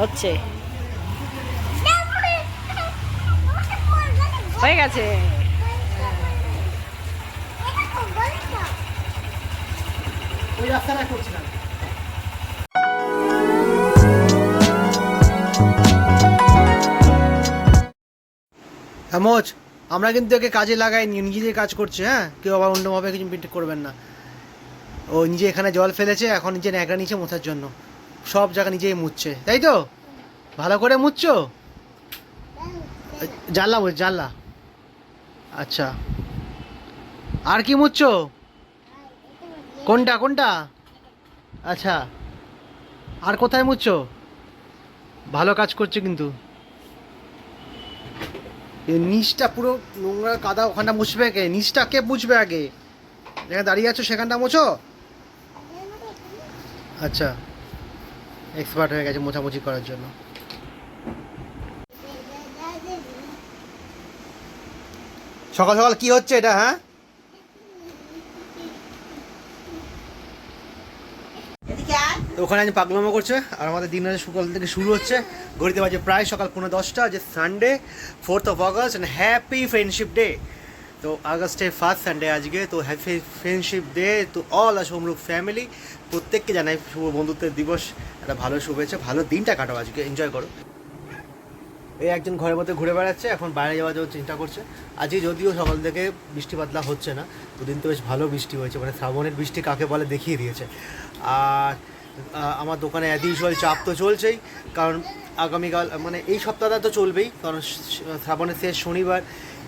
হচ্ছে, হয়ে গেছে। ওই রাস্তাটা করছিলাম। আমরা কিন্তু একে কাজে লাগাই, নিজে কাজ করছে। হ্যাঁ, কেউ আবার অন্যভাবে কিছু মিট করবেন না। ও নিজে এখানে জল ফেলেছে, এখন নিজে ন্যাকড়া নিচে মোছার জন্য সব জায়গা নিজেই মুছছে, তাই তো? ভালো করে মুছছো? জানলা বলছি, জানলা। আচ্ছা, আর কি মুছছো? কোনটা কোনটা? আচ্ছা, আর কোথায় মুছছো? ভালো কাজ করছে কিন্তু। এই নিচটা পুরো নোংরা কাদা, ওখানটা মুছবে কে? নিচটা কে মুছবে আগে? যেখানে দাঁড়িয়ে আছো সেখানটা মোছো। আচ্ছা, এক্সপার্ট হয়ে গেছে মোছামুছি করার জন্য। সকাল সকাল কি হচ্ছে এটা? হ্যাঁ, তো ওখানে আজ পাগলামো করছে, আর আমাদের দিন সকাল থেকে শুরু হচ্ছে। ঘড়িতে বাজে প্রায় সকাল 10:15, যে Sunday 4th of August, and happy friendship day. তো আগস্টের ফার্স্ট সানডে আজকে, তো happy friendship day to all আর সোমরূপ ফ্যামিলি। প্রত্যেককে জানাই শুভ বন্ধুত্বের দিবস, একটা ভালো শুভেচ্ছা, ভালো দিনটা কাটাও আজকে, এনজয় করো। এই একজন ঘরের মধ্যে ঘুরে বেড়াচ্ছে, এখন বাইরে যাওয়ার জন্য চিন্তা করছে। আজকে যদিও সকাল থেকে বৃষ্টি বাদলা হচ্ছে না, দুদিন তো বেশ ভালো বৃষ্টি হয়েছে, মানে শ্রাবণের বৃষ্টি কাকে বলে দেখিয়ে দিয়েছে। আর আমার দোকানে অ্যাজ ইউজুয়াল চাপ তো চলছেই, কারণ আগামীকাল মানে এই সপ্তাহটা তো চলবেই, কারণ শ্রাবণের শেষ শনিবার,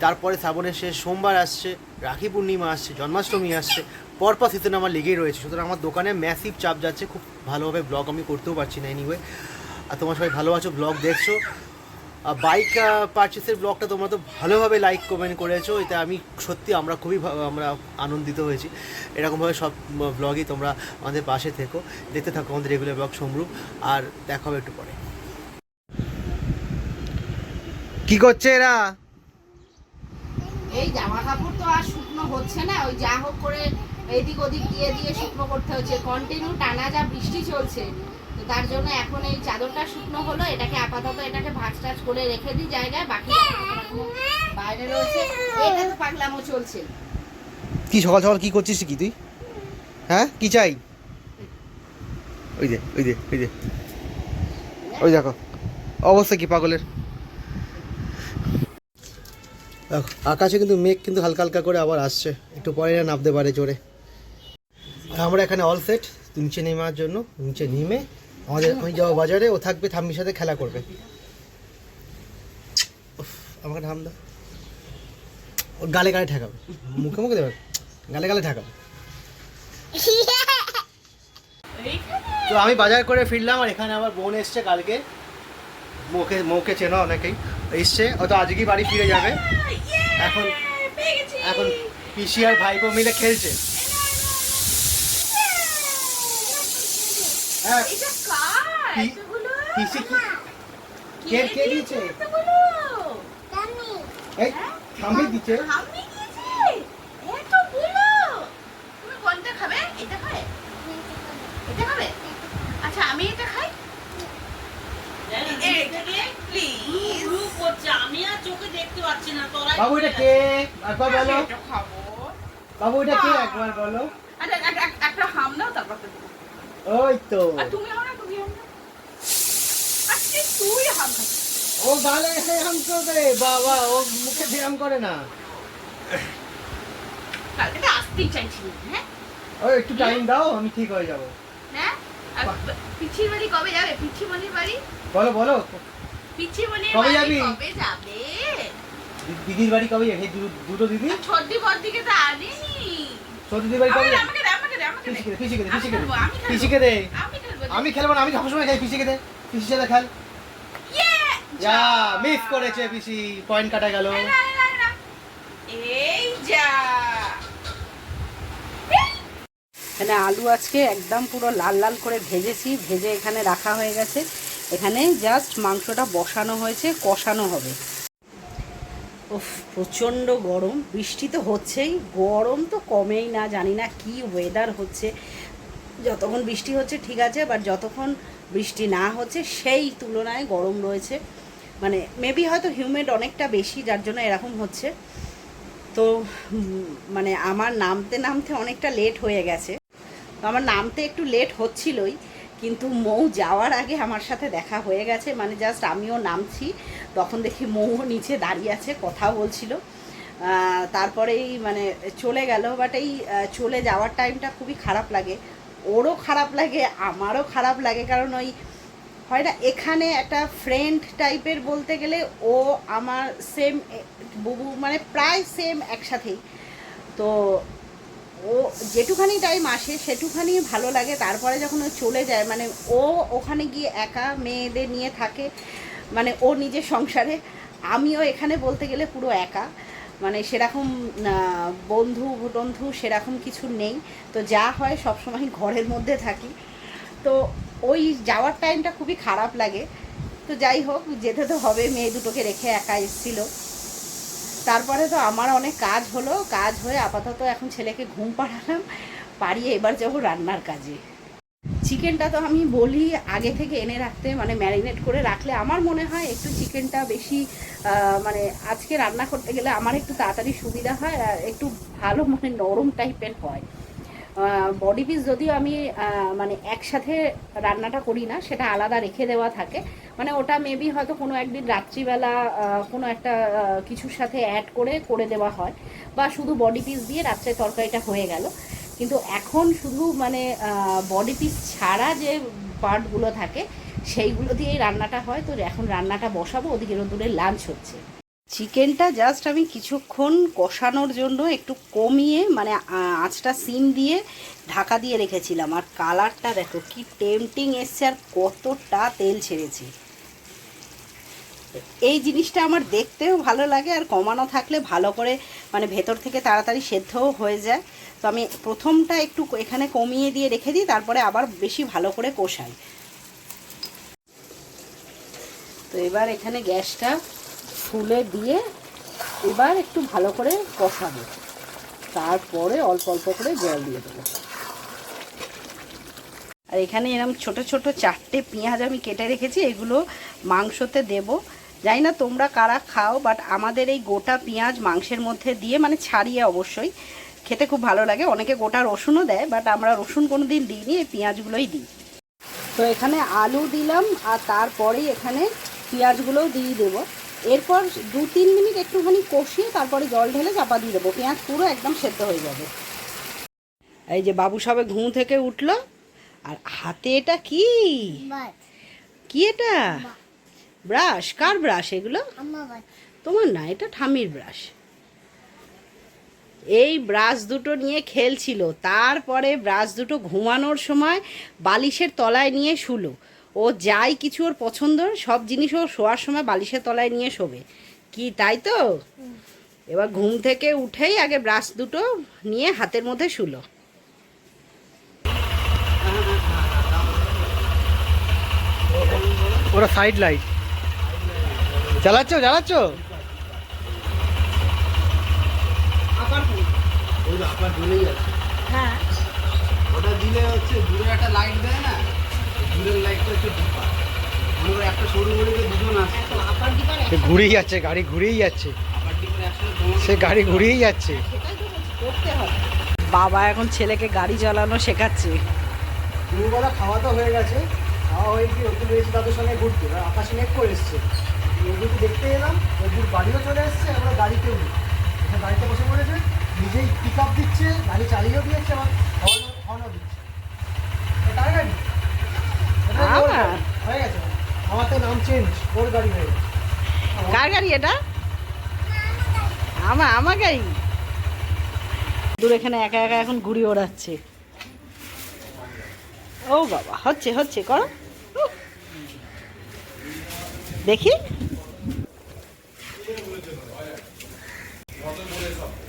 তারপরে শ্রাবণের শেষ সোমবার আসছে, রাখি পূর্ণিমা আসছে, জন্মাষ্টমী আসছে, পরপর সিজন আমার লেগেই রয়েছে। সুতরাং আমার দোকানে ম্যাসিভ চাপ যাচ্ছে, খুব ভালোভাবে ব্লগ আমি করতেও পারছি না এনিওয়ে। আর তোমরা সবাই ভালো আছো, ব্লগ দেখছো। বাইক পারচেসের ব্লগটা তোমরা তো ভালোভাবে লাইক কমেন্ট করেছো, এতে আমি সত্যি আমরা খুবই আমরা আনন্দিত হয়েছি। এরকমভাবে সব ব্লগই তোমরা আমাদের পাশে থেকো, দেখতে থাকো আমাদের রেগুলার ব্লগ সমরূপ। আর দেখা হবে একটু পরে। কি করছে এরা? এই জামা কাপড় তো আর শুকনো হচ্ছে না, ওই যা হোক করে এদিক ওদিক দিয়ে দিয়ে শুকনো করতে হচ্ছে। কন্টিনিউ টানা যা বৃষ্টি চলছে, তো তার জন্য এখন এই চাদরটা শুকনো হলো, এটাকে আপাতত এটাকে ভাঁজ টাজ করে রেখে দিই জায়গায়, বাকি বাইরে রয়েছে। এটা তো পাগলামো চলছে। কি সকাল সকাল কি করছিস কি তুই? হ্যাঁ, কি চাই? ওই দে ওই দে ওই দে, ওই দেখো অবস্থা কি পাগলের। দেখো আকাশে কিন্তু মেঘ কিন্তু হালকা হালকা করে আবার আসছে, একটু পরে না নামতে পারে জোরে। আর আমরা এখানে অল সেট নিচে নেমার জন্য। নিচে নেমে আমি যাবো বাজারে, ও থাকবে ঠাম্মির সাথে খেলা করবে। আমাকে ঠাম দাও, ওর গালে গালে ঠেকাবে, মুখে মুখে দেবে, গালে গালে ঠেকাবে। তো আমি বাজার করে ফিরলাম, আর এখানে আবার বোন এসছে কালকে, মৌকে চেনো অনেকেই, এসছে। ও তো আজকেই বাড়ি ফিরে যাবে। এখন এখন পিসি আর ভাইপো মিলে খেলছে। হ্যাঁ, পিসি কে কে দিয়েছে? এই ঠাম্মি দিচ্ছে। আচ্ছা আমি এটা খাই, আমি আর চোখে দেখতে পাচ্ছি না। বাবু এটা কে? একবার বলো বাবু এটা কে, একবার বলো। একটা হাম দাও, তারপর ওই তো তুমি হাম না, তুমি হাম না। আজকে তুই হাম খাচ্ছিস। ও গালে হাম করে বাবা, ও মুখে ব্যায়াম করে না। কালকে তো আসতেই চাইছিলি, হ্যাঁ? ও একটু টাইম দাও, আমি ঠিক হয়ে যাব। হ্যাঁ, আর পিছির বাড়ি কবে যাবে? পিছিমণির বাড়ি বলো বলো, পিছিমণির কবে বাড়ি যাবি? কবে যাবে? দিদির বাড়ি কবে যাবে? দুটো দিদি, ছোটদি বড়দিকে তো আনেনি। ছোট দিদির বাড়ি কবে? আমাকে দে, আমাকে দে, আমাকে দে। পিসিকে দে, পিসিকে দে, আমি খেলবো, পিসিকে দে। আমি খেলবো। আমি খেলবো না, আমি সবসময় খাই। পিসিকে দে, পিসির সাথে খেল। যা মিস করেছে পিসি, পয়েন্ট কাটা গেল। এই যা, এখানে আলু আজকে একদম পুরো লাল লাল করে ভেজেছি, ভেজে এখানে রাখা হয়ে গেছে। এখানে জাস্ট মাংসটা বসানো হয়েছে, কষানো হবে। উফ, প্রচণ্ড গরম, বৃষ্টি তো হচ্ছেই, গরম তো কমেই না। জানি না কি ওয়েদার হচ্ছে, যতক্ষণ বৃষ্টি হচ্ছে ঠিক আছে, বাট যতক্ষণ বৃষ্টি না হচ্ছে, সেই তুলনায় গরম রয়েছে। মানে মেবি হয়তো হিউমেড অনেকটা বেশি, যার জন্য এরকম হচ্ছে। তো মানে আমার নামতে নামতে অনেকটা লেট হয়ে গেছে। তো আমার নামতে একটু লেট হচ্ছিলই, কিন্তু মৌ যাওয়ার আগে আমার সাথে দেখা হয়ে গেছে। মানে জাস্ট আমিও নামছি, তখন দেখি মৌও নিচে দাঁড়িয়ে আছে, কথা বলছিল। তারপরেই মানে চলে গেল। বাট এই চলে যাওয়ার টাইমটা খুবই খারাপ লাগে, ওরও খারাপ লাগে, আমারও খারাপ লাগে। কারণ ওই হয় না, এখানে একটা ফ্রেন্ড টাইপের বলতে গেলে ও আমার সেম বুবু, মানে প্রায় সেম একসাথেই। তো ও যেটুখানি টাইম আসে সেটুখানি ভালো লাগে, তারপরে যখন ও চলে যায়, মানে ও ওখানে গিয়ে একা মেয়েদের নিয়ে থাকে, মানে ও নিজের সংসারে। আমিও এখানে বলতে গেলে পুরো একা, মানে সেরকম বন্ধু টন্ধু সেরকম কিছু নেই। তো যা হয় সবসময় ঘরের মধ্যে থাকি। তো ওই যাওয়ার টাইমটা খুবই খারাপ লাগে। তো যাই হোক, যেতে তো হবে, মেয়ে দুটোকে রেখে একা এসেছিলো। তারপরে তো আমার অনেক কাজ হলো, কাজ হয়ে আপাতত এখন ছেলেকে ঘুম পাড়ালাম, পাড়িয়ে এবার যাবো রান্নার কাজে। চিকেনটা তো আমি বলি আগে থেকে এনে রাখতে, মানে ম্যারিনেট করে রাখলে আমার মনে হয় একটু চিকেনটা বেশি মানে আজকে রান্না করতে গেলে আমার একটু তাড়াতাড়ি সুবিধা হয়, আর একটু ভালো মানে নরম টাইপের হয়। বডি পিস যদিও আমি মানে একসাথে রান্নাটা করি না, সেটা আলাদা রেখে দেওয়া থাকে। মানে ওটা মেবি হয়তো কোনো একদিন রাত্রিবেলা কোনো একটা কিছুর সাথে অ্যাড করে করে দেওয়া হয়, বা শুধু বডি পিস দিয়ে রাত্রে তরকারিটা হয়ে গেল। কিন্তু এখন শুধু মানে বডি পিস ছাড়া যে পার্টগুলো থাকে সেইগুলো দিয়েই রান্নাটা হয়। তো এখন রান্নাটা বসাবো, ওদিকে রোদ্দুরের লাঞ্চ হচ্ছে। চিকেনটা জাস্ট আমি কিছুক্ষণ কষানোর জন্য একটু কমিয়ে মানে আঁচটা সিম দিয়ে ঢাকা দিয়ে রেখেছিলাম। আর কালারটা দেখো কি টেম্পটিং এসছে, আর কতটা তেল ছেড়েছে। এই জিনিসটা আমার দেখতেও ভালো লাগে, আর কমানো থাকলে ভালো করে মানে ভেতর থেকে তাড়াতাড়ি সেদ্ধও হয়ে যায়। তো আমি প্রথমটা একটু এখানে কমিয়ে দিয়ে রেখে দিই, তারপরে আবার বেশি ভালো করে কষাই। তো এবার এখানে গ্যাসটা ফুলে দিয়ে এবার একটু ভালো করে কষাবো, তারপরে অল্প অল্প করে জল দিয়ে দেবো। আর এখানে এরকম ছোট ছোট 4টে পেঁয়াজ আমি কেটে রেখেছি, এগুলো মাংসতে দেব। জানি না তোমরা কারা খাও, বাট আমাদের এই গোটা পেঁয়াজ মাংসের মধ্যে দিয়ে, মানে ছাড়িয়ে অবশ্যই, খেতে খুব ভালো লাগে। অনেকে গোটা রসুনও দেয়, বাট আমরা রসুন কোনো দিন দিইনি, এই পেঁয়াজগুলোই দিই। তো এখানে আলু দিলাম, আর তারপরেই এখানে পেঁয়াজগুলোও দিয়ে দেবো। এরপর 2-3 মিনিট একটুখানি কষিয়ে তারপরে জল ঢেলে চাপা দিয়ে দেবো, পেঁয়াজ পুরো একদম সেদ্ধ হয়ে যাবে। এই যে বাবু সবে ঘুম থেকে উঠলো, আর হাতে এটা কি কি এটা ব্রাশ? কার ব্রাশ এগুলো? তোমার না, এটা ঠামির ব্রাশ। এই ব্রাশ দুটো নিয়ে খেলছিল, তারপরে ব্রাশ দুটো ঘুমানোর সময় বালিশের তলায় নিয়ে শুলো। ও যাই কিছু ওর পছন্দর সব জিনিস ও শোয়ার সময় বালিশের তলায় নিয়ে শোবে, কি তাই তো? এবার ঘুম থেকে উঠেই আগে ব্রাশ দুটো নিয়ে হাতের মধ্যে শুলো। ওরা সাইড লাইট জ্বালাচ্ছ হ্যাঁ, ওটা দিলে হচ্ছে দূরে একটা লাইট দেয় না, দূরের লাইটটা হচ্ছে ডিপা। আমরা একটা সরু গলিতে দুজন আসছে, সে ঘুরেই যাচ্ছে, গাড়ি ঘুরেই যাচ্ছে, আবার ডিপার একসাথে সে গাড়ি ঘুরেই যাচ্ছে। করতে হবে। বাবা এখন ছেলেকে গাড়ি চালানো শেখাচ্ছে। দুবেলা খাওয়া তো হয়ে গেছে, খাওয়া হয়ে গিয়ে ওকে এসে তাদের সঙ্গে ঘুরতে, আর আকাশ মেঘ করে এসছে, ওদেরকে দেখতে এলাম। ওদের বাড়িও চলে এসছে, আমরা গাড়িতেও নেই, এখানে গাড়িতে বসে পড়েছে, নিজেই পিক আপ দিচ্ছে, গাড়ি চালিয়েও দিয়েছে, আবার হর্নও দিচ্ছে। তার গাড়ি হয়ে গেছে, আমার তো নাম চেঞ্জ, ওর গাড়ি হয়ে গেছে। কার গাড়ি এটা? আমার গাড়ি। দূর এখানে একা একা এখন ঘুড়ি ওড়াচ্ছে। ও বাবা, হচ্ছে করো দেখি,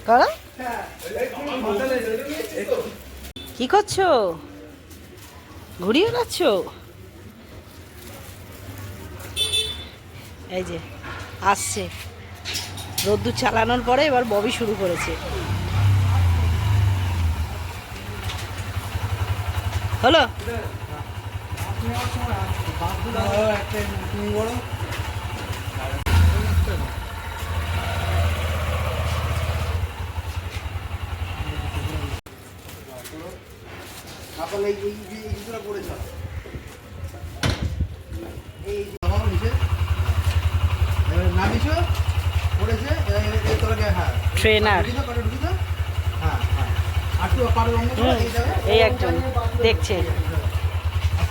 করো। কি করছো? ঘুড়ি ওড়াচ্ছ? এই যে আসছে রোদ্দুর চালানোর পরে, এবার ববি শুরু করেছে। হলো একটা তুমি বড় আপনার এই জুতোটা পড়েছ এই নিচে নামিছো পড়েছে এই তোলাকে হ্যাঁ ট্রেনার ঢুকিছো হ্যাঁ হ্যাঁ আর একটু পাড়ে অন্য এই জায়গায় এই একজন দেখছে।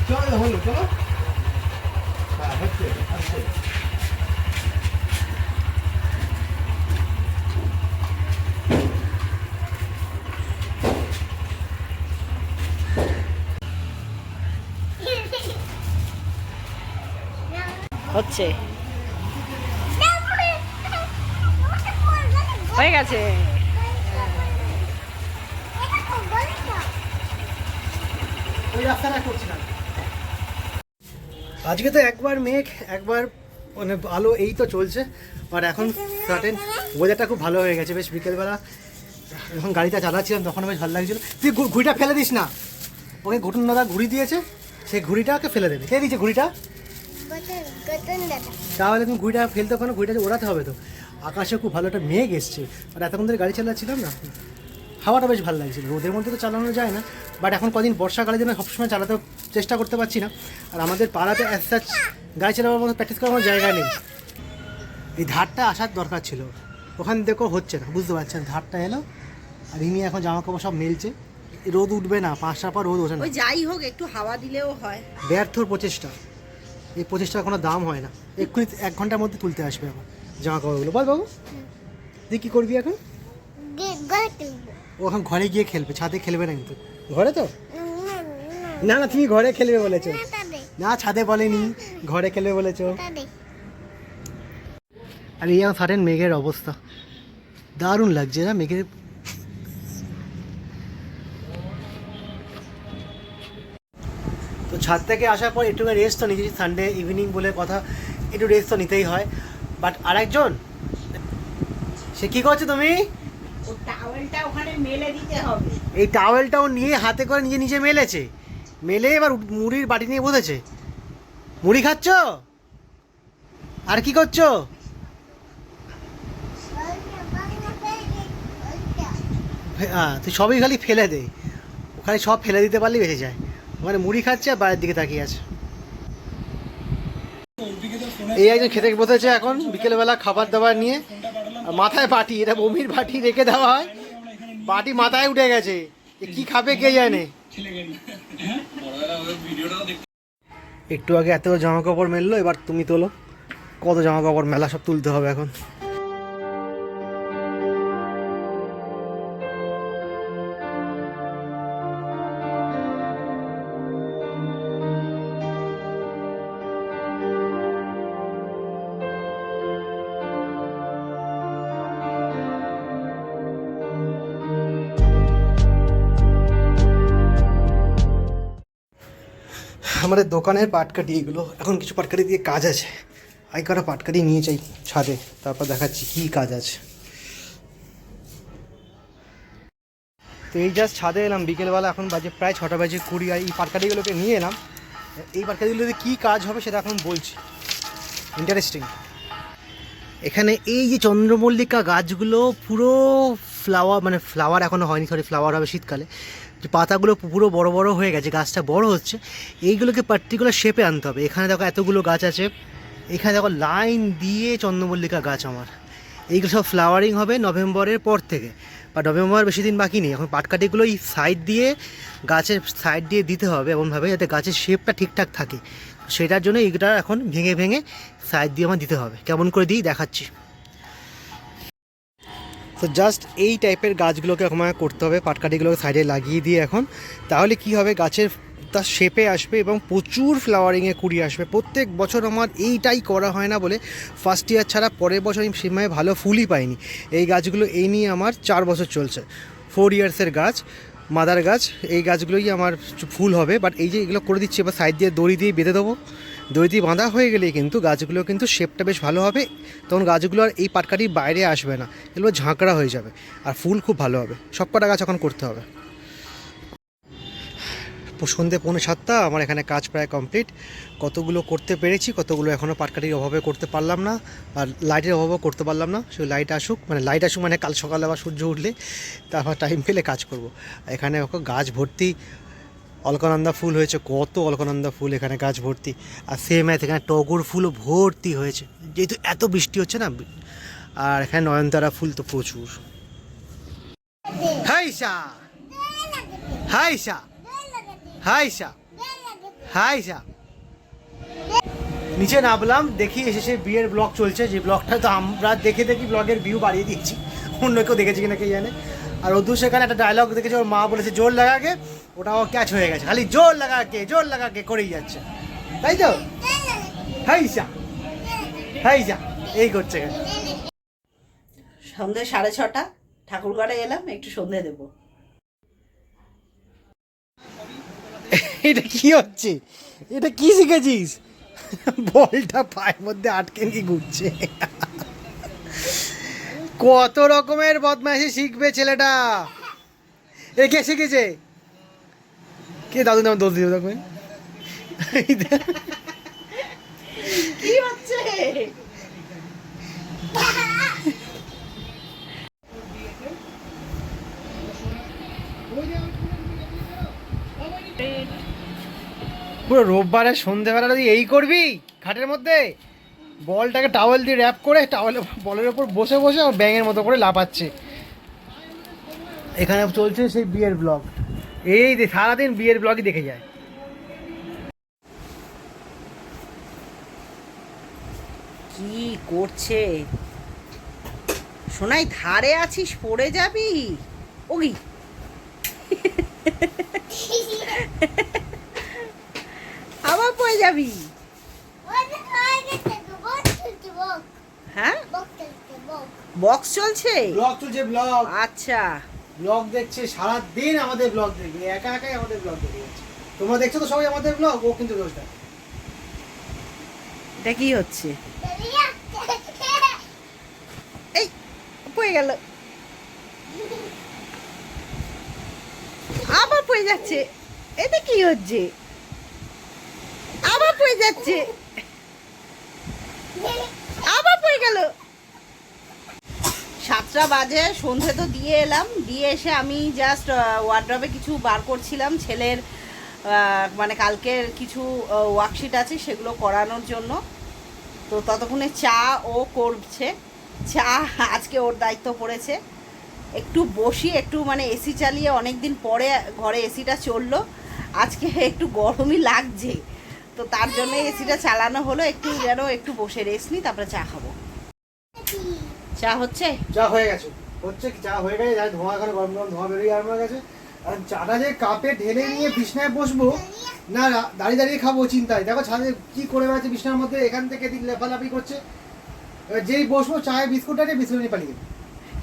চলো হলো চলো হ্যাঁ হচ্ছে আসছে হচ্ছে হয়ে গেছে। ওই রাস্তাটা করছিলাম। আজকে তো একবার মেঘ একবার মানে আলো এই তো চলছে, আর এখন সার্টেন ওয়েদারটা খুব ভালো হয়ে গেছে। বেশ বিকেলবেলা যখন গাড়িটা চালাচ্ছিলাম তখন বেশ ভালো লাগছিল। তুই ঘুড়িটা ফেলে দিস না, ওকে ঘটন দাদা ঘুড়ি দিয়েছে, সেই ঘুড়িটাকে ফেলে দেবে। কে দিয়েছে ঘুড়িটা? তাহলে তুমি ঘুড়িটা ফেলতে পারো, ঘুড়িটা ওড়াতে হবে তো। আকাশে খুব ভালো একটা মেঘ এসছে, আর এতক্ষণ ধরে গাড়ি চালাচ্ছিলাম না, হাওয়াটা বেশ ভালো লাগছিল। রোদের মধ্যে তো চালানো যায় না, বাট এখন কদিন বর্ষাকালের জন্য সবসময় চালাতে চেষ্টা করতে পারছি না। আর আমাদের পাড়াতে অ্যাজ সাচ গাড়ি চালানোর মতো প্র্যাকটিস করার কোনো জায়গা নেই। এই ধারটা আসার দরকার ছিল, ওখানে দেখো হচ্ছে না, বুঝতে পারছেন। ধারটা এলো আর ইনি এখন জামা কাপড় সব মেলছে। রোদ উঠবে না, 5টার পর রোদ ওঠে না। ওই যাই হোক একটু হাওয়া দিলেও হয়। ব্যর্থর প্রচেষ্টা, এই প্রচেষ্টার কোনো দাম হয় না। এক্ষুনি 1 ঘন্টার মধ্যে তুলতে আসবে আমার জামা কাপড়গুলো। বল বাবু, তুই কী করবি এখন? ও এখন ঘরে গিয়ে খেলবে, ছাদে খেলবে না কিন্তু। ঘরে তো না না, তুমি ঘরে খেলবে বলেছো না, ছাদে বলেনি, ঘরে খেলবে বলেছো। আর এই সাডেন মেঘের অবস্থা দারুণ লাগছে না মেঘের। তো ছাদ থেকে আসার পর একটু রেস্ট তো নিয়েছি, সানডে ইভিনিং বলে কথা, একটু রেস্ট তো নিতেই হয়। বাট আরেকজন সে কী করছে? তুমি টাওয়েলটা ওখানে মেলে দিতে হবে। এই টাওয়েলটাও নিয়ে হাতে করে নিজে নিজে মেলেছে, মেলে এবার মুড়ির বাটি নিয়ে বসেছে। মুড়ি খাচ্ছ আর কি করছো? হ্যাঁ, তুই সবই খালি ফেলে দে, ওখানে সব ফেলে দিতে পারলেই বেঁচে যায়। ওখানে মুড়ি খাচ্ছে আর বাইরের দিকে তাকিয়ে আছে। এই একজন খেতে বসেছে এখন বিকেলবেলা খাবার দাবার নিয়ে, আর মাথায় বাটি, এটা বমির বাটি রেখে দেওয়া হয়, বাটি মাথায় উঠে গেছে, কি খাবে কে জানে। একটু আগে এত জামা কাপড় মেললো, এবার তুমি তোলো। কত জামা কাপড় মেলা, সব তুলতে হবে এখন। আমাদের দোকানের পাটকাঠি এগুলো, এখন কিছু পাটকাঠি দিয়ে কাজ আছে। আই করা পাটকাঠি নিয়ে যাই ছাদে, তারপর দেখাচ্ছি কী কাজ আছে। তো এই জাস্ট ছাদে এলাম বিকেলবেলা, এখন বাজে প্রায় 6টা বাজে 20। আর এই পাটকাঠিগুলোকে নিয়ে এলাম, এই পাটকাঠিগুলোতে কী কাজ হবে সেটা এখন বলছি। ইন্টারেস্টিং। এখানে এই যে চন্দ্রমল্লিকা গাছগুলো পুরো ফ্লাওয়ার, মানে ফ্লাওয়ার এখনও হয়নি, সরি ফ্লাওয়ার হবে শীতকালে। যে পাতাগুলো পুরো বড় বড় হয়ে গেছে, গাছটা বড় হচ্ছে, এইগুলোকে পার্টিকুলার শেপে আনতে হবে। এখানে দেখো এতগুলো গাছ আছে, এখানে দেখো লাইন দিয়ে চন্দ্রমল্লিকা গাছ আমার। এইগুলো সব ফ্লাওয়ারিং হবে নভেম্বরের পর থেকে, বা নভেম্বর বেশি দিন বাকি নেই। এখন পাটকাঠিগুলো এই সাইড দিয়ে, গাছের সাইড দিয়ে দিতে হবে এমনভাবে যাতে গাছের শেপটা ঠিকঠাক থাকে। সেটার জন্য এইটা এখন ভেঙে ভেঙে সাইড দিয়ে আমার দিতে হবে। কেমন করে দিই দেখাচ্ছি। তো জাস্ট এই টাইপের গাছগুলোকে আমাকে করতে হবে, পাটকাঠিগুলোকে সাইডে লাগিয়ে দিয়ে এখন, তাহলে কি হবে গাছের তার শেপে আসবে এবং প্রচুর ফ্লাওয়ারিংয়ে কুড়ি আসবে। প্রত্যেক বছর আমার এইটাই করা হয় না বলে ফার্স্ট ইয়ার ছাড়া পরের বছর আমি সেমায় ভালো ফুলই পাইনি। এই গাছগুলো এই নিয়ে আমার 4 বছর চলছে, 4 ইয়ার্সের গাছ, মাদার গাছ। এই গাছগুলোই আমার ফুল হবে। বাট এই যে এগুলো করে দিচ্ছি, এবার সাইড দিয়ে দড়ি দিয়ে বেঁধে দেবো। দড়ি দিয়ে বাঁধা হয়ে গেলেই কিন্তু গাছগুলো কিন্তু শেপটা বেশ ভালো হবে, তখন গাছগুলো আর এই পাটকাঠির বাইরে আসবে না, এগুলো ঝাঁকড়া হয়ে যাবে আর ফুল খুব ভালো হবে। সব কটা গাছ এখন করতে হবে। সন্ধ্যে 6:45, আমার এখানে কাজ প্রায় কমপ্লিট। কতগুলো করতে পেরেছি, কতগুলো এখনও পাটকাঠির অভাবে করতে পারলাম না, আর লাইটের অভাবেও করতে পারলাম না। সেই লাইট আসুক, মানে কাল সকালে আবার সূর্য উঠলে তারপর টাইম পেলে কাজ করব। এখানে গাছ ভর্তি অলকানন্দা ফুল হয়েছে, কত অলকানন্দা ফুল এখানে গাছ ভর্তি। আর সেম এখানে টগর ফুলও ভর্তি হয়েছে, যেহেতু এত বৃষ্টি হচ্ছে না। আর এখানে নয়নতারা ফুল তো প্রচুর। হাইসা হাইসা হাইসা হাইসা নিচে নামলাম, দেখি এসে বিয়ের ব্লগ চলছে। যে ব্লগটা তো আমরা দেখে ব্লগের ভিউ বাড়িয়ে দিয়েছি, অন্য কেউ দেখেছি কিনা কে জানে। আর অদু সেখানে একটা ডায়লগ দেখেছে, ওর মা বলেছে জোর লাগাকে, ওটাও ক্যাচ হয়ে গেছে, খালি জোর লাগাকে করেই যাচ্ছে, তাই তো। হাইসা হাইসা এই করছে। সন্ধ্যে 6:30, ঠাকুরঘরে এলাম, একটু সন্ধে দেবো। এটা কি হচ্ছে? এটা কি শিখেছিস? বলটা পায়ের মধ্যে আটকে নিয়ে ঘুরছে। কত রকমের বদমাইশি শিখবে ছেলেটা। এ কে শিখেছে? কে? দাদু নাম দোষ দিও দেখো। কি হচ্ছে? পুরো রোববারে সন্ধেবেলা তুই এই করবি খাটের মধ্যে? বলটাকে টাওয়েল দিয়ে র্যাপ করে বলের ওপর বসে বসে ব্যাঙের মতো করে লাফাচ্ছে। এখানে চলছে সেই বিয়ের ব্লগ। এই সারাদিন বিয়ের ব্লগই দেখে যায়। কি করছে? শোনাই ধারে আছিস, পড়ে যাবি। ওগি আবার পড়ে যাবি। হ্যাঁ, বক্স চলছে। ব্লগ চলছে, ব্লগ। আচ্ছা, ব্লগ দেখছে সারাদিন, আমাদের ব্লগ দেখবে, একা একাই আমাদের ব্লগ দেখে যাচ্ছে। তোমরা দেখছো তো সবাই আমাদের ব্লগ, ও কিন্তু দোষ দেয়। এটা কি হচ্ছে? এই পড়ে গেল, আবার পড়ে যাচ্ছে। এটা কি হচ্ছে? আবার পড়ে যাচ্ছে, আবার পড়ে গেল। 7টা বাজে, সন্ধে তো দিয়ে এলাম। দিয়ে এসে আমি জাস্ট ওয়ার্ড্রবে কিছু বার করছিলাম ছেলের, মানে কালকের কিছু ওয়ার্কশিট আছে সেগুলো করানোর জন্য। তো ততক্ষণে চা ও করছে, চা আজকে ওর দায়িত্ব পড়েছে। একটু বসি, একটু মানে এসি চালিয়ে অনেক দিন পরে ঘরে এসিটা চললো, আজকে একটু গরমই লাগছে, তো তার জন্য এসিটা চালানো হলো। একটু যেন একটু বসে রেস্ট নিই, তারপরে চা খাবো। চা হচ্ছে? চা হয়ে গেছে, হচ্ছে কি চা হয়ে গেছে, যাই ধোঁয়া, এখানে গরম গরম ধোঁয়া বেরিয়ে আমার গেছে। আর চাটা যে কাপে ঢেলে নিয়ে বিছনায় বসবো না, দাঁড়িয়ে দাঁড়িয়ে খাবো চিন্তায়। দেখো ছাদে কি করে বেড়াচ্ছে বিছনার মধ্যে, এখান থেকে দিন লেফালাফি করছে। এবার যেই বসবো চায়ে বিস্কুটটা নিয়ে বিস্কুট নিয়ে পালিয়ে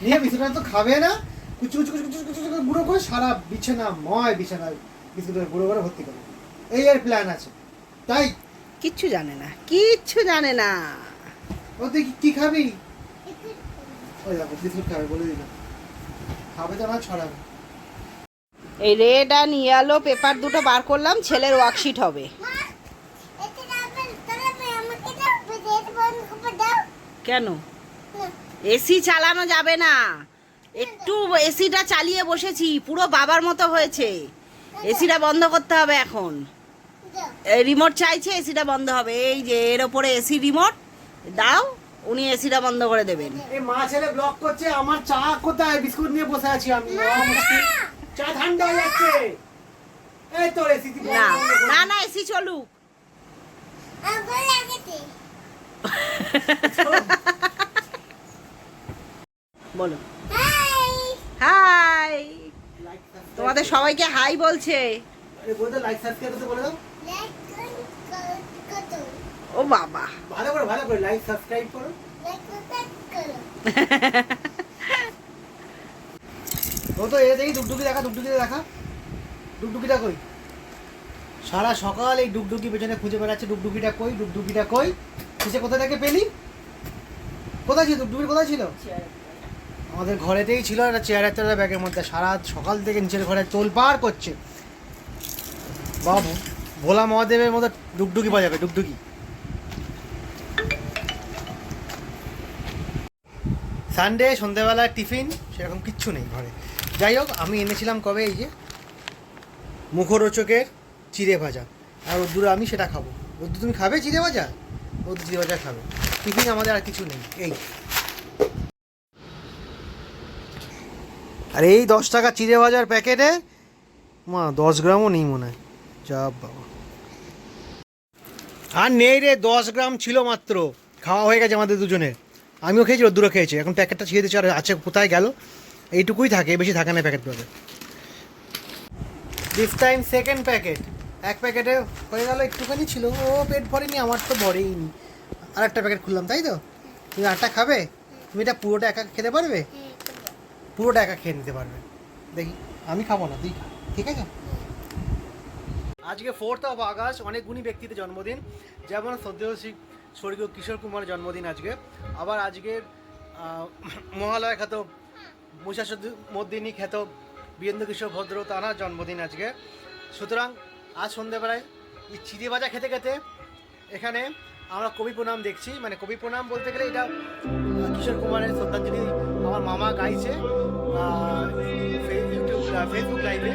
নিয়ে বিস্কুটটা তো খাবে না, কুচু কুচু কুচু কুচু কুচু করে গুঁড়ো করে সারা বিছানায় বিস্কুটের গুঁড়ো করে ভর্তি করবে, এই এর প্ল্যান আছে। তাই কিচ্ছু জানে না, কিচ্ছু জানে না। ও তুই কি খাবি? ওই দেখো বিস্কুট খাবে, বলে দিলাম, খাবে তো না ছড়াবে। এই রেড আর ইয়েলো পেপার দুটো বার করলাম, ছেলের ওয়ার্কশিট হবে। কেন? এসি চালানো যাবে না, একটু এসিটা চালিয়ে বসেছি, পুরো বাবার মতো হয়েছে। এসিটা বন্ধ করতে হবে এখন। রিমোট চাইছে, এসিটা বন্ধ হবে। এই যে এর ওপরে এসি রিমোট দাও, উনি এসিটা বন্ধ করে দেবেন। এই মা ছেলে ব্লক করছে, আমার চা কোথায়? বিস্কুট নিয়ে বসে আছি আমি, চা ঠান্ডা হয়ে যাচ্ছে। এই তো এসি না না না, এসি চলুক। বলো হাই, তোমাদের সবাইকে হাই বলছে। আরে বলতে লাইক সাবস্ক্রাইব করতে বলে দাও। ও বাবা, ভালো করে লাইক সাবস্ক্রাইব করো। ও তো এই দেখি ডুগডুগি দেখা, ডুগডুগিটা কই? সারা সকাল এই ডুগডুগি পেছনে খুঁজে বেড়াচ্ছে, ডুগডুগিটা কই? কিসে কোথা থেকে পেলি? কোথায় ছিল ডুগডুগি, কোথায় ছিল? আমাদের ঘরেতেই ছিল, একটা চেয়ারের তলা ব্যাগের মধ্যে। সারা সকাল থেকে নিচের ঘরে তোলপাড় করছে। বাবু ভোলা মহাদেবের মতো ডুগডুগি বাজাবে, ডুগডুগি। সানডে সন্ধ্যেবেলা টিফিন সেরকম কিচ্ছু নেই ঘরে। যাই হোক, আমি এনেছিলাম কবে এই যে মুখরোচকের চিড়ে ভাজা, আর রোদ্দুরে আমি সেটা খাবো। রোদ্দুর তুমি খাবে চিড়ে ভাজা? রোদ্দুর চিড়ে ভাজা খাবে। টিফিন আমাদের আর কিছু নেই। এই আর এই 10 টাকা চিড়ে ভাজার প্যাকেটে 10 গ্রামও নেই মনে হয়। যা বাবা, আর নেই রে, 10 গ্রাম ছিল মাত্র। খাওয়া হয়ে গেছে আমাদের দুজনের। আমিও খেয়েছি, রোদ্দুরও খেয়েছি। এখন প্যাকেটটা ছিঁড়ে দিচ্ছে, আর আছে কোথায় গেল? এইটুকুই থাকে, বেশি থাকে না প্যাকেটগুলোতে। This time second packet. এক প্যাকেটে হয়ে গেল, একটুখানি ছিল, ও পেট ভরেনি, আমার তো ভরেইনি। আর একটা প্যাকেট খুললাম, তাই তো? তুমি আটটা খাবে? তুমি এটা পুরোটা একা খেতে পারবে? পুরোটা একা খেয়ে নিতে পারবে। দেখি, আমি খাবো না, তুই খা, ঠিক আছে? আজকে 4th of August, অনেক গুণী ব্যক্তিদের জন্মদিন, যেমন শ্রদ্ধেয় স্বর্গীয় কিশোর কুমারের জন্মদিন আজকে। আবার আজকে মহালয়া খ্যাত মহিষাসুরমর্দিনী খ্যাত বীরেন্দ্র কিশোর ভদ্র তাঁর জন্মদিন আজকে। সুতরাং আজ সন্ধ্যেবেলায় এই চিড়ে ভাজা খেতে খেতে এখানে আমরা কবি প্রণাম দেখছি। মানে কবি প্রণাম বলতে গেলে এটা কিশোর কুমারের শ্রদ্ধাঞ্জলি আমার মামা গাইছে ফেসবুক লাইভে।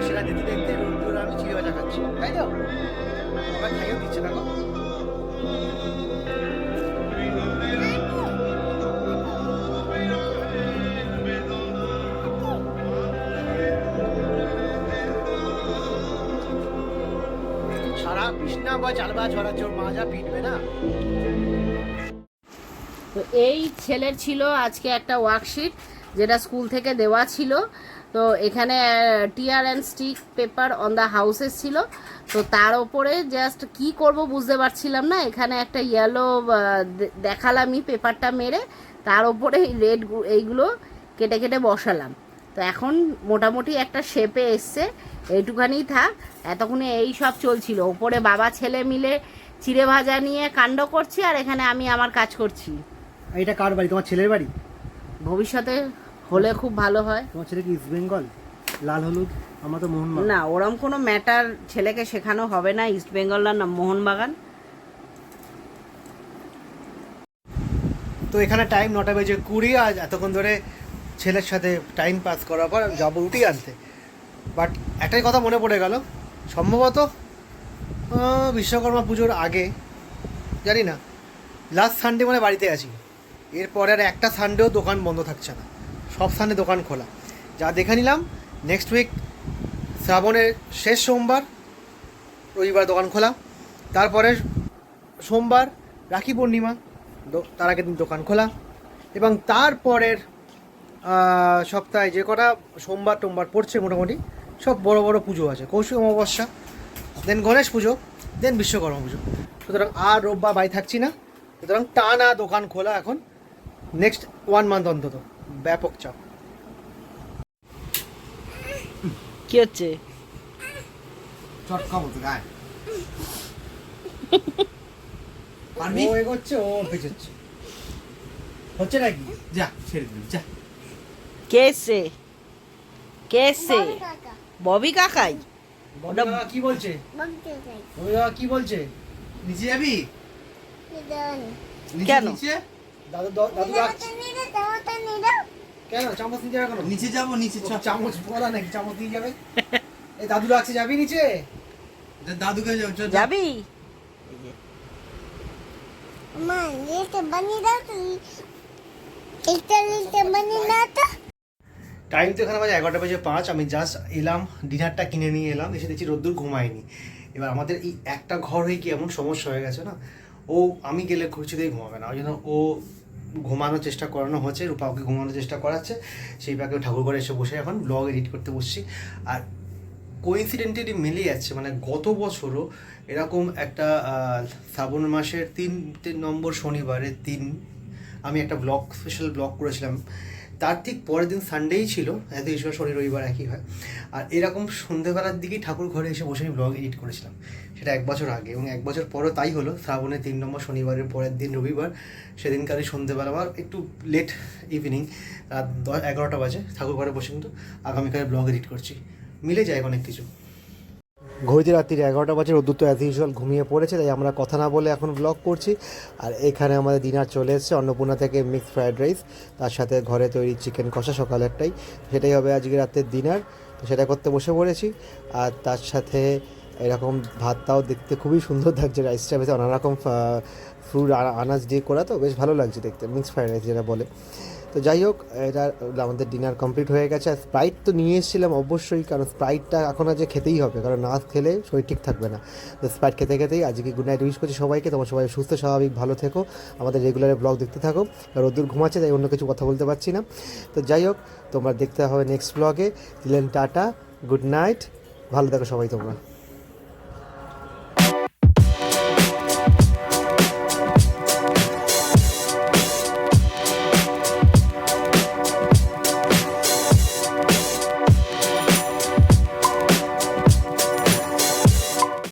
সেটা দেখতে দেখতে আমি চিড়ে ভাজা খাচ্ছি, তাই তো? আমার খাইয়েও দিচ্ছে, দেখো। সারা কৃষ্ণা বা চালবা ছড়াচ্ছর মাজা পিটবে না। তো এই ছেলের ছিল আজকে একটা ওয়ার্কশিট, যেটা স্কুল থেকে দেওয়া ছিল। তো এখানে tear and stick paper on the houses ছিল। তো তার ওপরে জাস্ট কি করব বুঝতে পারছিলাম না, এখানে একটা ইয়েলো দেখালামই পেপারটা মেরে, তার ওপরে রেড এইগুলো কেটে কেটে বসালাম। তো এখন মোটামুটি একটা শেপে এসছে, এইটুখানি থাক। এতক্ষণে এই সব চলছিল, ওপরে বাবা ছেলে মিলে চিড়ে ভাজা নিয়ে কাণ্ড করছে, আর এখানে আমি আমার কাজ করছি। এটা কার বাড়ি? তোমার ছেলের বাড়ি? ভবিষ্যতে হলে খুব ভালো হয়। তোমার ছেলে কি ইস্ট বেঙ্গল, লাল হলুদ? আমরা তো মোহনবাগান। না, ওরম কোনো ম্যাটার ছেলেকে শেখানো হবে না। ইস্ট বেঙ্গল না মোহনবাগান। তো এখানে টাইম 9:20, আজ এতক্ষণ ধরে ছেলের সাথে টাইম পাস করার পর যাবো রুটি আনতে। বাট একটাই কথা মনে পড়ে গেল, সম্ভবত বিশ্বকর্মা পুজোর আগে, জানি না, লাস্ট সানডে মানে বাড়িতে আছি। এরপরে আর একটা সানডেও দোকান বন্ধ থাকছে না, সব সানডে দোকান খোলা। যা দেখে নিলাম, নেক্সট উইক শ্রাবণের শেষ সোমবার, রবিবার দোকান খোলা। তারপরে সোমবার রাখি পূর্ণিমা, তার আগের দিন দোকান খোলা। এবং তারপরের সপ্তাহে যে কটা সোমবার টোমবার পড়ছে মোটামুটি সব বড় বড় পুজো আছে। কৌশিক অমাবস্যা, দেন গণেশ পুজো, দেন বিশ্বকর্মা পুজো। সুতরাং আর রোববার বাড়ি থাকছি না। সুতরাং টানা দোকান খোলা এখন নেক্সট 1 মান্থ অন্তত। ব্যাপক চাপ। কি হচ্ছে? চটকা মতো গায়ে ও এগোচ্ছে, ও পেছচ্ছে, হচ্ছে নাকি? যা ছেড়ে দিবি, যা। কেসে কেসে ববি কাকাই। ববি কাকা কি বলছে? ববি কাকা কি বলছে? নিচে যাবি? নিচে, কেন? নিচে? দাদু দাদু রাখছে কেন? চামচ নিয়ে যাবে কেন? নিচে যাবো, নিচে চ। চামচ পড়া নাকি? চামচ নিয়ে যাবে? এই দাদু রাখছে, যাবি নিচে? দাদুকে যাও, চল। যাবি? টাইম তো এখানে বাজে 11:05। আমি জাস্ট এলাম, ডিনারটা কিনে নিয়ে এলাম, এসে দেখছি রোদ্দুর ঘুমায়নি। এবার আমাদের এই একটা ঘর হয়ে কি এমন সমস্যা হয়ে গেছে না, ও আমি গেলে কিছুতেই ঘুমাবে না। ওই জন্য ও ঘুমানোর চেষ্টা করানো হচ্ছে, রূপাকে ঘুমানোর চেষ্টা করাচ্ছে। সেই পাকে ঠাকুর ঘরে এসে বসে এখন ব্লগ এডিট করতে বসছি। আর কোইন্সিডেন্টালি মিলে যাচ্ছে, মানে গত বছরও এরকম একটা শ্রাবণ মাসের 3 নম্বর শনিবারের দিন আমি একটা ব্লগ, স্পেশাল ব্লগ করেছিলাম। তার ঠিক পরের দিন সানডেই ছিল, এত ঈশ্বর শনি রবিবার একই হয়। আর এরকম সন্ধ্যেবেলার দিকেই ঠাকুর ঘরে এসে বসে আমি ব্লগ এডিট করেছিলাম, সেটা 1 বছর আগে। এবং 1 বছর পরও তাই হলো, শ্রাবণের 3 নম্বর শনিবারের পরের দিন রবিবার, সেদিনকারই সন্ধ্যেবেলা আবার একটু লেট ইভিনিং, রাত 11টা বাজে ঠাকুর ঘরে বসে কিন্তু আগামীকালের ব্লগ এডিট করছি। মিলে যায় অনেক কিছু। ঘড়িতে রাত্রির 11টা বাজে, রোদ্দুর তো অ্যাজ ইউজুয়াল ঘুমিয়ে পড়েছে, তাই আমরা কথা না বলে এখন ব্লগ করছি। আর এখানে আমাদের ডিনার চলে এসেছে অন্নপূর্ণা থেকে, মিক্সড ফ্রায়েড রাইস, তার সাথে ঘরে তৈরি চিকেন কষা সকাল একটাই, সেটাই হবে আজকে রাতের ডিনার। তো সেটা করতে বসে পড়েছি। আর তার সাথে এরকম ভাতটাও দেখতে খুবই সুন্দর লাগছে, রাইসটা বেশ নানা রকম ফ্রুট আনাজ দিয়ে করা, তো বেশ ভালো লাগছে দেখতে, মিক্সড ফ্রায়েড রাইস যেটা বলে। তো যাই হোক, এটা আমাদের ডিনার কমপ্লিট হয়ে গেছে। আর স্প্রাইট তো নিয়ে এসেছিলাম অবশ্যই, কারণ স্প্রাইটটা এখন আজ খেতেই হবে, কারণ না খেলে শরীর ঠিক থাকবে না। তো স্প্রাইট খেতে খেতেই আজকে গুড নাইট উইশ করছি সবাইকে। তোমার সবাই সুস্থ স্বাভাবিক ভালো থেকো, আমাদের রেগুলার ব্লগ দেখতে থাকো। রোদ্দুর ঘুমাচ্ছে তাই অন্য কিছু কথা বলতে পারছি না। তো যাই হোক, তোমরা দেখতে হবে নেক্সট ব্লগে। দিলেন টাটা, গুড নাইট, ভালো থাকো সবাই তোমরা।